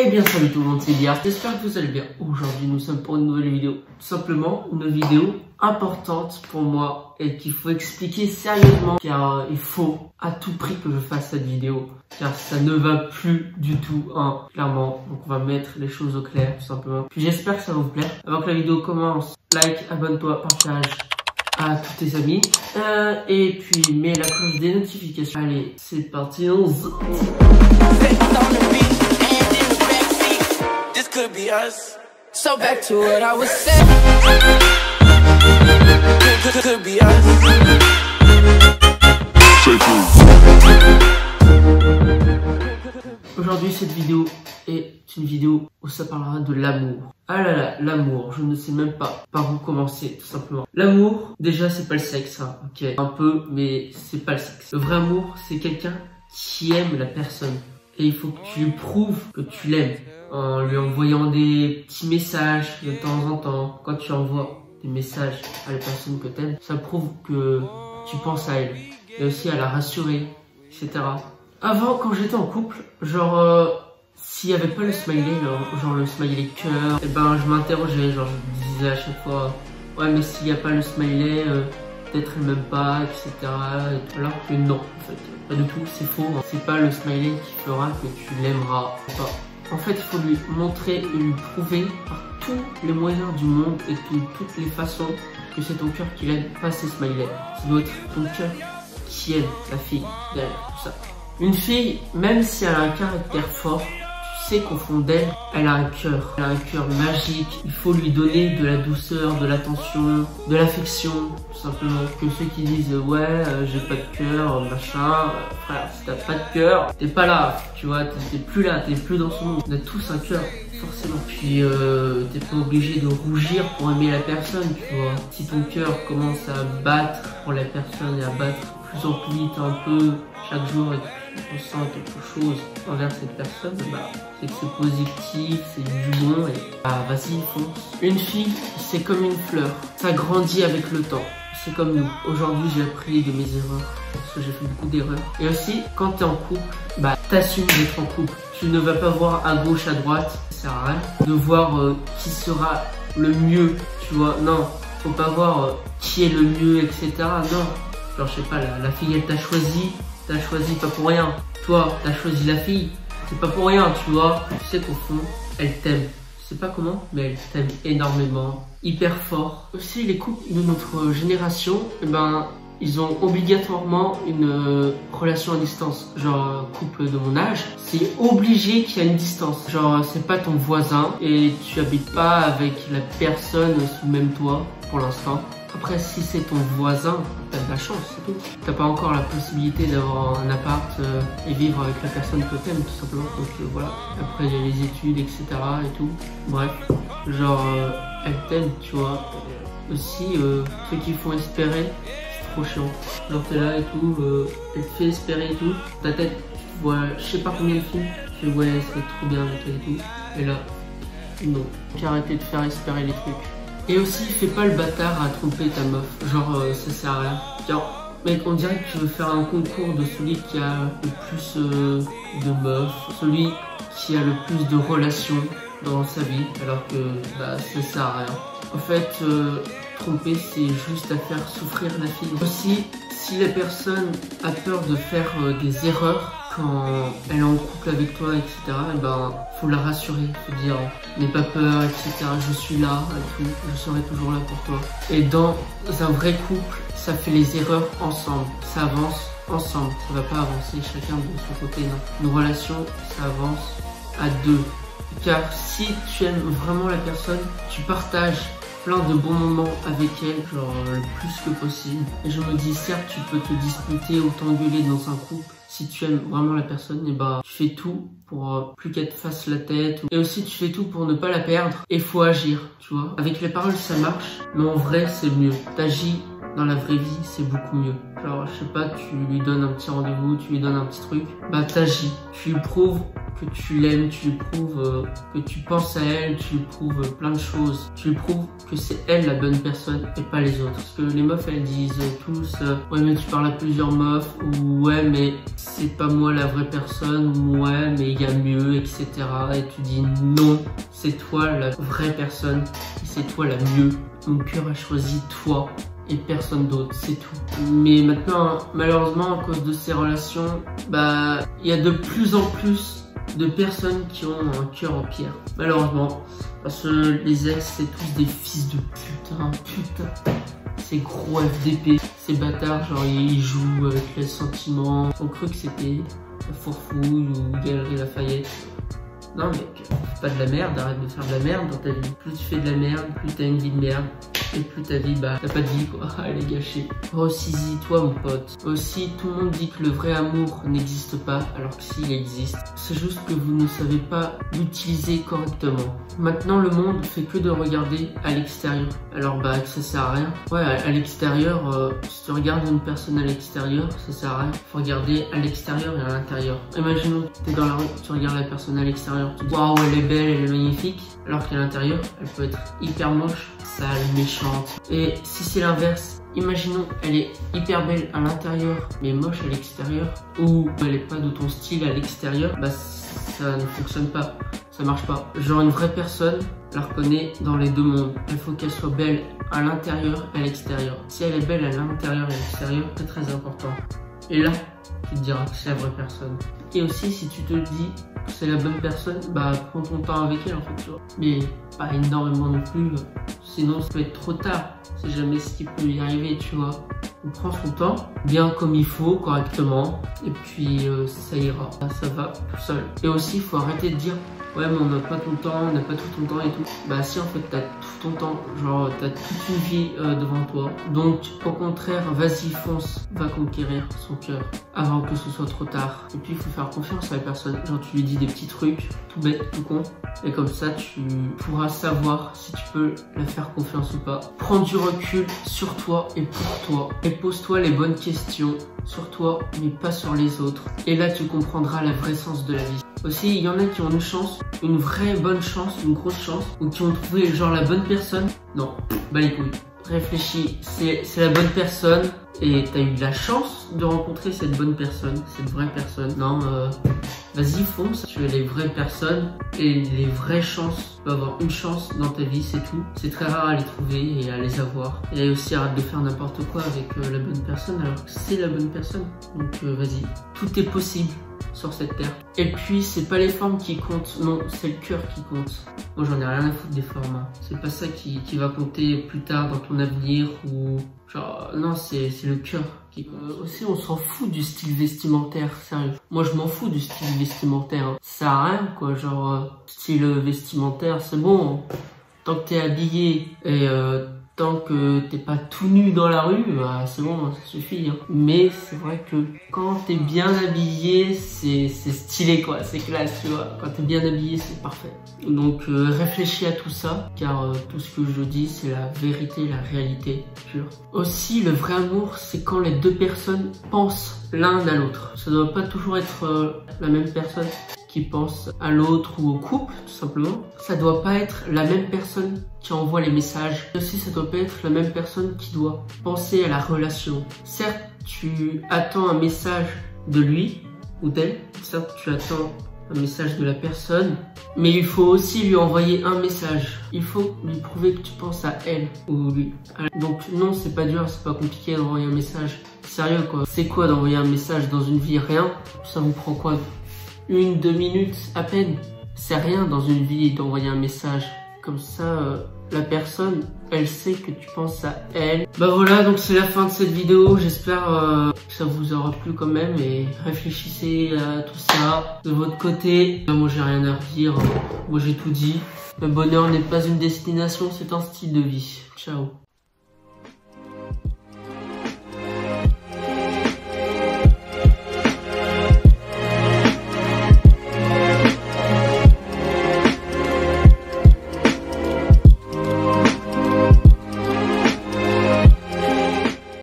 Eh bien salut tout le monde, c'est Liard, j'espère que vous allez bien. Aujourd'hui nous sommes pour une nouvelle vidéo. Tout simplement une vidéo importante pour moi et qu'il faut expliquer sérieusement car il faut à tout prix que je fasse cette vidéo car ça ne va plus du tout, hein, clairement. Donc on va mettre les choses au clair tout simplement. Puis j'espère que ça va vous plaire. Avant que la vidéo commence, like, abonne-toi, partage à tous tes amis et puis mets la cloche des notifications. Allez, c'est parti, on se... Could be us. So back to what I was saying. Could be us. Aujourd'hui, cette vidéo est une vidéo où ça parlera de l'amour. Ah là là, l'amour, je ne sais même pas par où commencer, tout simplement. L'amour, déjà, c'est pas le sexe, hein, ok, un peu, mais c'est pas le sexe. Le vrai amour, c'est quelqu'un qui aime la personne. Et il faut que tu lui prouves que tu l'aimes en lui envoyant des petits messages de temps en temps. Quand tu envoies des messages à la personne que tu aimes, ça prouve que tu penses à elle. Et aussi à la rassurer, etc. Avant, quand j'étais en couple, genre, s'il n'y avait pas le smiley, genre le smiley cœur, et ben je m'interrogeais, genre je me disais à chaque fois, ouais mais s'il n'y a pas le smiley, peut-être elle m'aime pas, etc. Alors que non, en fait, pas du tout, c'est faux. Hein. C'est pas le smiley qui fera que tu l'aimeras pas. En fait, il faut lui montrer et lui prouver par tous les moyens du monde et toutes les façons que c'est ton cœur qui l'aime, pas ces smileys. Ça doit être ton cœur qui aime la fille derrière tout ça. Une fille, même si elle a un caractère fort, tu sais qu'au fond d'elle, elle a un cœur. Elle a un cœur magique. Il faut lui donner de la douceur, de l'attention, de l'affection, tout simplement. Que ceux qui disent ouais, j'ai pas de cœur, machin. Frère, si t'as pas de cœur, t'es pas là. Tu vois, t'es plus là, t'es plus dans ce monde. On a tous un cœur, forcément. Puis t'es pas obligé de rougir pour aimer la personne, tu vois. Si ton cœur commence à battre pour la personne et à battre plus en plus vite un peu chaque jour et tu ressens quelque chose envers cette personne, bah c'est que c'est positif, c'est du bon et bah vas-y fonce. Une fille, c'est comme une fleur, ça grandit avec le temps. C'est comme nous. Aujourd'hui, j'ai appris de mes erreurs parce que j'ai fait beaucoup d'erreurs. Et aussi, quand t'es en couple, bah t'assumes d'être en couple. Tu ne vas pas voir à gauche, à droite, ça sert à rien de voir qui sera le mieux, tu vois. Non, faut pas voir qui est le mieux, etc. Non. Genre, je sais pas, la fille, elle t'a choisi pas pour rien. Toi, t'as choisi la fille, c'est pas pour rien, tu vois. Tu sais qu'au fond, elle t'aime. Je sais pas comment, mais elle t'aime énormément, hyper fort. Aussi, les couples de notre génération, eh ben, ils ont obligatoirement une relation à distance. Genre, couple de mon âge, c'est obligé qu'il y a une distance. Genre, c'est pas ton voisin et tu habites pas avec la personne sous le même toit pour l'instant. Après, si c'est ton voisin, t'as de la chance, c'est tout. T'as pas encore la possibilité d'avoir un appart et vivre avec la personne que t'aimes, tout simplement. Donc voilà. Après, il y a les études, etc. et tout. Bref, genre, elle t'aime, tu vois. Aussi, ceux qui font espérer, c'est trop chiant. Genre, t'es là et tout, elle te fait espérer et tout. Ta tête, tu vois, je sais pas combien de films. Tu fais, ouais, ça va être trop bien avec elle et tout. Et là, non. J'ai arrêté de faire espérer les trucs. Et aussi, fais pas le bâtard à tromper ta meuf. Genre, ça sert à rien. Genre, mec, on dirait que tu veux faire un concours de celui qui a le plus de meufs, celui qui a le plus de relations dans sa vie, alors que bah, ça sert à rien. En fait, tromper, c'est juste à faire souffrir la fille. Aussi, si la personne a peur de faire des erreurs, quand elle est en couple avec toi, etc., eh ben, faut la rassurer, faut dire, n'aie pas peur, etc., je suis là, et tout, je serai toujours là pour toi. Et dans un vrai couple, ça fait les erreurs ensemble, ça avance ensemble, ça va pas avancer chacun de son côté, non. Une relation, ça avance à deux. Car si tu aimes vraiment la personne, tu partages plein de bons moments avec elle, genre le plus que possible. Et je me dis, certes, tu peux te disputer ou t'engueuler dans un couple. Si tu aimes vraiment la personne, et bah, tu fais tout pour plus qu'elle te fasse la tête. Et aussi, tu fais tout pour ne pas la perdre. Et faut agir, tu vois. Avec les paroles, ça marche, mais en vrai, c'est mieux. T'agis dans la vraie vie, c'est beaucoup mieux. Genre, je sais pas, tu lui donnes un petit rendez-vous, tu lui donnes un petit truc, bah t'agis, tu lui prouves que tu l'aimes, tu lui prouves que tu penses à elle, tu lui prouves plein de choses, tu lui prouves que c'est elle la bonne personne et pas les autres. Parce que les meufs elles disent tous ouais mais tu parles à plusieurs meufs, ou ouais mais c'est pas moi la vraie personne, ou ouais mais il y a mieux, etc. Et tu dis non, c'est toi la vraie personne et c'est toi la mieux. Mon cœur a choisi toi et personne d'autre, c'est tout. Mais maintenant, malheureusement, à cause de ces relations, bah, il y a de plus en plus de personnes qui ont un cœur en pierre. Malheureusement, parce que les ex, c'est tous des fils de putain. Ces gros FDP, ces bâtards, genre ils jouent avec les sentiments. Ils ont cru que c'était Fourfouille ou Galerie Lafayette. Non mec, fais pas de la merde, arrête de faire de la merde dans ta vie. Plus tu fais de la merde, plus t'as une vie de merde. Et plus ta vie, bah, t'as pas de vie quoi, elle est gâchée. Ressaisis-toi mon pote. Aussi, tout le monde dit que le vrai amour n'existe pas, alors que s'il existe. C'est juste que vous ne savez pas l'utiliser correctement. Maintenant, le monde fait que de regarder à l'extérieur. Alors bah, ça sert à rien. Ouais, à l'extérieur, si tu regardes une personne à l'extérieur, ça sert à rien. Faut regarder à l'extérieur et à l'intérieur. Imaginons que t'es dans la rue, tu regardes la personne à l'extérieur, tu dis waouh, elle est belle, elle est magnifique. Alors qu'à l'intérieur, elle peut être hyper moche, sale, méchante. Et si c'est l'inverse, imaginons elle est hyper belle à l'intérieur mais moche à l'extérieur, ou elle est pas de ton style à l'extérieur, bah ça ne fonctionne pas, ça marche pas. Genre une vraie personne la reconnaît dans les deux mondes. Il faut qu'elle soit belle à l'intérieur et à l'extérieur. Si elle est belle à l'intérieur et à l'extérieur, c'est très important. Et là, tu te diras que c'est la vraie personne. Et aussi, si tu te dis que c'est la bonne personne, bah prends ton temps avec elle en fait, tu vois. Mais pas énormément non plus, sinon ça peut être trop tard. C'est jamais ce qui peut y arriver, tu vois. On prend son temps, bien comme il faut, correctement, et puis ça ira, ça va tout seul. Et aussi, il faut arrêter de dire ouais mais on n'a pas tout le temps, on n'a pas tout ton temps et tout. Bah si en fait t'as tout ton temps, genre t'as toute une vie devant toi. Donc au contraire, vas-y fonce, va conquérir son cœur avant que ce soit trop tard. Et puis il faut faire confiance à la personne, genre tu lui dis des petits trucs, tout bête, tout con. Et comme ça tu pourras savoir si tu peux la faire confiance ou pas. Prends du recul sur toi et pour toi. Et pose-toi les bonnes questions sur toi mais pas sur les autres. Et là tu comprendras la vraie sens de la vie. Aussi, il y en a qui ont une chance, une vraie bonne chance, une grosse chance, ou qui ont trouvé genre la bonne personne. Non, bah les couilles. Réfléchis, c'est la bonne personne et t'as eu de la chance de rencontrer cette bonne personne, cette vraie personne. Non, vas-y fonce, tu as les vraies personnes et les vraies chances. Tu peux avoir une chance dans ta vie, c'est tout. C'est très rare à les trouver et à les avoir. Et aussi arrête de faire n'importe quoi avec la bonne personne alors que c'est la bonne personne. Donc vas-y, tout est possible sur cette terre. Et puis c'est pas les formes qui comptent, non, c'est le cœur qui compte. Moi j'en ai rien à foutre des formes, hein. C'est pas ça qui va compter plus tard dans ton avenir ou genre non, c'est le cœur qui compte. Aussi on s'en fout du style vestimentaire, sérieux. Moi je m'en fous du style vestimentaire, hein. Ça sert à rien quoi, genre style vestimentaire c'est bon, hein. Tant que t'es habillé et tant que t'es pas tout nu dans la rue, bah c'est bon, ça suffit, hein. Mais c'est vrai que quand t'es bien habillé, c'est stylé quoi, c'est classe, tu vois. Quand t'es bien habillé, c'est parfait. Donc réfléchis à tout ça, car tout ce que je dis, c'est la vérité, la réalité pure. Aussi, le vrai amour, c'est quand les deux personnes pensent l'un à l'autre. Ça doit pas toujours être la même personne qui pense à l'autre ou au couple, tout simplement. Ça doit pas être la même personne qui envoie les messages. Aussi, ça doit pas être la même personne qui doit penser à la relation. Certes, tu attends un message de lui ou d'elle. Certes, tu attends un message de la personne, mais il faut aussi lui envoyer un message. Il faut lui prouver que tu penses à elle ou lui. Donc non, c'est pas dur, c'est pas compliqué d'envoyer un message. Sérieux quoi. C'est quoi d'envoyer un message dans une vie? Rien. Ça vous prend quoi? 1-2 minutes à peine. C'est rien dans une vie d'envoyer un message. Comme ça, la personne, elle sait que tu penses à elle. Bah voilà, donc c'est la fin de cette vidéo. J'espère que ça vous aura plu quand même. Et réfléchissez à tout ça de votre côté. Moi, j'ai rien à redire. Moi, j'ai tout dit. Le bonheur n'est pas une destination, c'est un style de vie. Ciao.